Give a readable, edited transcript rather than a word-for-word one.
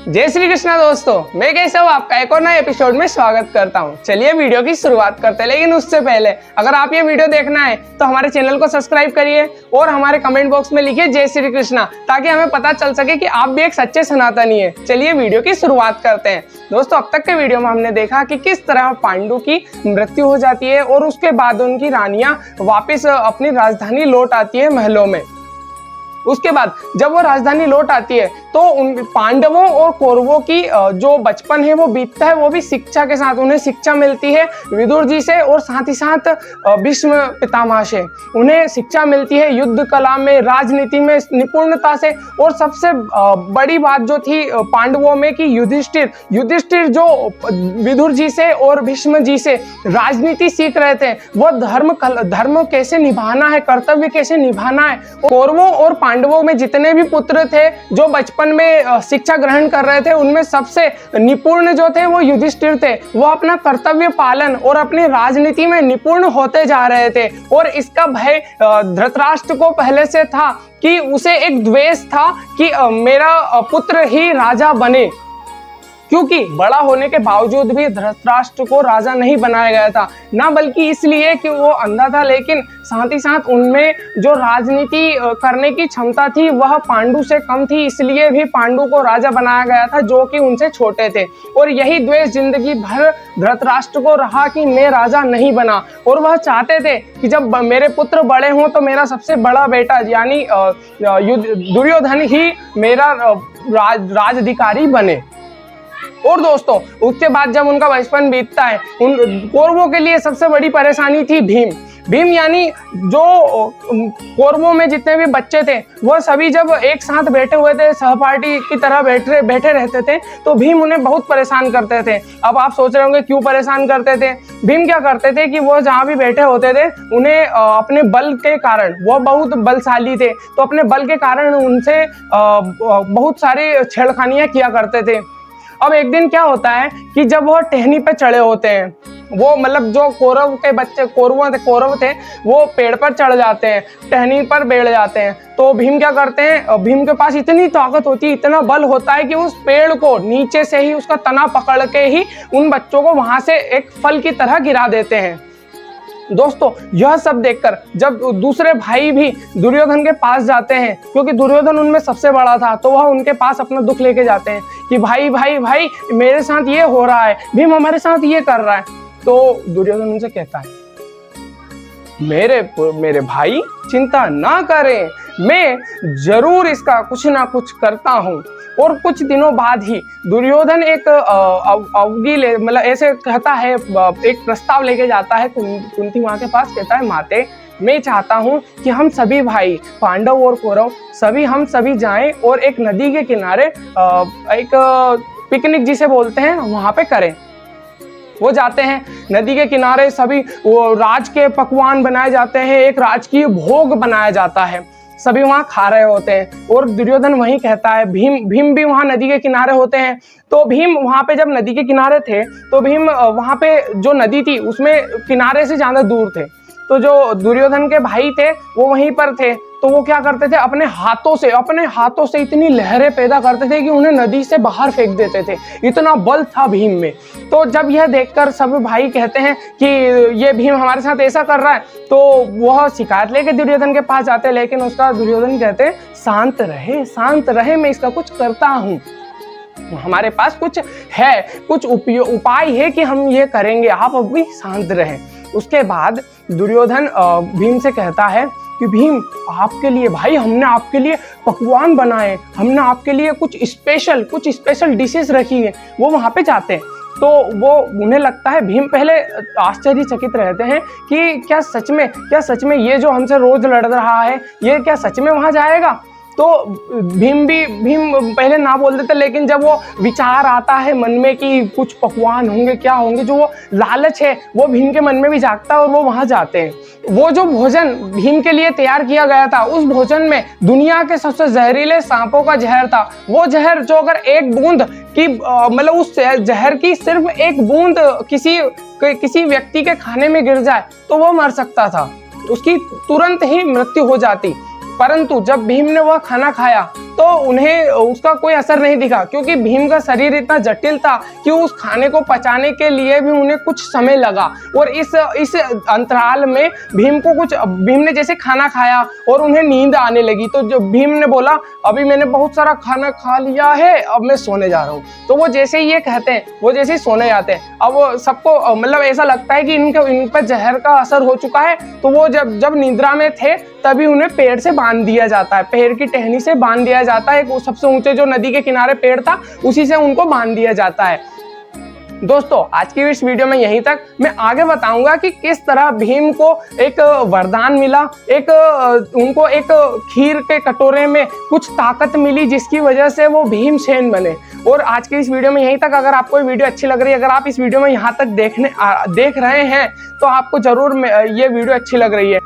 जय श्री कृष्णा दोस्तों, मैं केशव आपका एक और नए एपिसोड में स्वागत करता हूं। चलिए वीडियो की शुरुआत करते हैं, लेकिन उससे पहले अगर आप ये वीडियो देखना है तो हमारे चैनल को सब्सक्राइब करिए और हमारे कमेंट बॉक्स में लिखिए जय श्री कृष्णा, ताकि हमें पता चल सके कि आप भी एक सच्चे सनातनी है। चलिए वीडियो की शुरुआत करते हैं। दोस्तों, अब तक के वीडियो में हमने देखा कि किस तरह पांडु की मृत्यु हो जाती है और उसके बाद उनकी रानियां वापिस अपनी राजधानी लौट आती है महलों में। उसके बाद जब वो राजधानी लौट आती है तो उन पांडवों और कौरवों की जो बचपन है वो बीतता है, वो भी शिक्षा के साथ। उन्हें शिक्षा मिलती है विदुर जी से और साथ ही साथ भीष्म पितामह से। उन्हें शिक्षा मिलती है युद्ध कला में, राजनीति में निपुणता से। और सबसे बड़ी बात जो थी पांडवों में कि युधिष्ठिर जो विदुर जी से और भीष्म जी से राजनीति सीख रहे थे, वो धर्म कैसे निभाना है, कर्तव्य कैसे निभाना है। कौरवों और पांडवों में जितने भी पुत्र थे जो बचपन में शिक्षा ग्रहण कर रहे थे, उनमें सबसे निपुण जो थे वो युधिष्ठिर थे। वो अपना कर्तव्य पालन और अपनी राजनीति में निपुण होते जा रहे थे। और इसका भय धृतराष्ट्र को पहले से था कि उसे एक द्वेष था कि मेरा पुत्र ही राजा बने, क्योंकि बड़ा होने के बावजूद भी धृतराष्ट्र को राजा नहीं बनाया गया था। ना बल्कि इसलिए कि वो अंधा था, लेकिन साथ ही साथ उनमें जो राजनीति करने की क्षमता थी वह पांडु से कम थी। इसलिए भी पांडु को राजा बनाया गया था, जो कि उनसे छोटे थे। और यही द्वेष जिंदगी भर धृतराष्ट्र को रहा कि मैं राजा नहीं बना। और वह चाहते थे कि जब मेरे पुत्र बड़े हों तो मेरा सबसे बड़ा बेटा यानी दुर्योधन ही मेरा राजाधिकारी बने। और दोस्तों, उसके बाद जब उनका बचपन बीतता है, उन कौरवों के लिए सबसे बड़ी परेशानी थी भीम यानी जो कौरवों में जितने भी बच्चे थे वह सभी जब एक साथ बैठे हुए थे, सहपाठी की तरह बैठे रहते थे, तो भीम उन्हें बहुत परेशान करते थे। अब आप सोच रहे होंगे क्यों परेशान करते थे। भीम क्या करते थे कि वो जहाँ भी बैठे होते थे उन्हें अपने बल के कारण, वो बहुत बलशाली थे, तो अपने बल के कारण उनसे बहुत सारी छेड़खानियाँ किया करते थे। अब एक दिन क्या होता है कि जब वो टहनी पे चढ़े होते हैं, वो मतलब जो कौरव के बच्चे कौरव थे वो पेड़ पर चढ़ जाते हैं, टहनी पर बैठ जाते हैं। तो भीम क्या करते हैं, भीम के पास इतनी ताकत होती है, इतना बल होता है कि उस पेड़ को नीचे से ही उसका तना पकड़ के ही उन बच्चों को वहां से एक फल की तरह गिरा देते हैं। दोस्तों, यह सब देखकर जब दूसरे भाई भी दुर्योधन के पास जाते हैं, क्योंकि दुर्योधन उनमें सबसे बड़ा था, तो वह उनके पास अपना दुख लेके जाते हैं कि भाई भाई भाई मेरे साथ ये हो रहा है, भीम हमारे साथ ये कर रहा है। तो दुर्योधन उनसे कहता है, मेरे भाई चिंता ना करें, मैं जरूर इसका कुछ ना कुछ करता हूँ। और कुछ दिनों बाद ही दुर्योधन एक अवगी मतलब ऐसे कहता है, एक प्रस्ताव लेके जाता है कुंती माँ के पास। कहता है, माते मैं चाहता हूँ कि हम सभी भाई पांडव और कौरव हम सभी जाएं और एक नदी के किनारे एक पिकनिक जिसे बोलते हैं वहां पे करें। वो जाते हैं नदी के किनारे, सभी वो राज के पकवान बनाए जाते हैं, एक राजकीय भोग बनाया जाता है, सभी वहां खा रहे होते हैं। और दुर्योधन वहीं कहता है, भीम भी वहां नदी के किनारे होते हैं। तो भीम वहां पे जब नदी के किनारे थे तो भीम वहां पे जो नदी थी उसमें किनारे से ज्यादा दूर थे। तो जो दुर्योधन के भाई थे वो वहीं पर थे। तो वो क्या करते थे, अपने हाथों से इतनी लहरें पैदा करते थे कि उन्हें नदी से बाहर फेंक देते थे। इतना बल था भीम में। तो जब यह देखकर सब भाई कहते हैं कि ये भीम हमारे साथ ऐसा कर रहा है, तो वह शिकायत लेके दुर्योधन के पास जाते हैं। लेकिन उसका दुर्योधन कहते शांत रहे, मैं इसका कुछ करता हूँ, हमारे पास कुछ है, कुछ उपाय है कि हम ये करेंगे, आप अभी शांत रहें। उसके बाद दुर्योधन भीम से कहता है कि भीम, आपके लिए भाई हमने आपके लिए पकवान बनाए, हमने आपके लिए कुछ स्पेशल डिशेस रखी है। वो वहां पे जाते हैं तो वो उन्हें लगता है, भीम पहले आश्चर्यचकित रहते हैं कि क्या सच में ये जो हमसे रोज लड़ रहा है, ये क्या सच में वहां जाएगा। तो भीम पहले ना बोल देते, लेकिन जब वो विचार आता है मन में कि कुछ पकवान होंगे, क्या होंगे, जो वो लालच है वो भीम के मन में भी जागता है और वो वहां जाते हैं। वो जो भोजन भीम के लिए तैयार किया गया था, उस भोजन में दुनिया के सबसे जहरीले सांपों का जहर था। वो जहर जो अगर एक बूंद की मतलब उस जहर की सिर्फ एक बूंद किसी व्यक्ति के खाने में गिर जाए तो वो मर सकता था, उसकी तुरंत ही मृत्यु हो जाती। परंतु जब भीम ने वह खाना खाया तो उन्हें उसका कोई असर नहीं दिखा, क्योंकि भीम का शरीर इतना जटिल था कि उस खाने को पचाने के लिए भी उन्हें कुछ समय लगा। और इस अंतराल में भीम ने जैसे खाना खाया और उन्हें नींद आने लगी, तो जो भीम ने बोला अभी मैंने बहुत सारा खाना खा लिया है, अब मैं सोने जा रहा हूँ। तो वो जैसे ही ये कहते हैं वो जैसे ही सोने जाते हैं। अब सबको मतलब ऐसा लगता है कि इन पर जहर का असर हो चुका है, तो वो जब निद्रा में थे तभी उन्हें पेड़ से बांध दिया जाता है, पेड़ की टहनी से बांध दिया जाता है। वो सबसे ऊंचे जो नदी के किनारे पेड़ था उसी से उनको बांध दिया जाता है। दोस्तों आज की इस वीडियो में यहीं तक। मैं आगे बताऊंगा कि किस तरह भीम को एक वरदान मिला, उनको एक खीर के कटोरे में कुछ ताकत मिली जिसकी वजह से वो भीमसेन बने। और आज की इस वीडियो में यहीं तक। अगर आपको ये वीडियो अच्छी लग रही है, अगर आप इस वीडियो में यहाँ तक देख रहे हैं तो आपको जरूर ये वीडियो अच्छी लग रही है।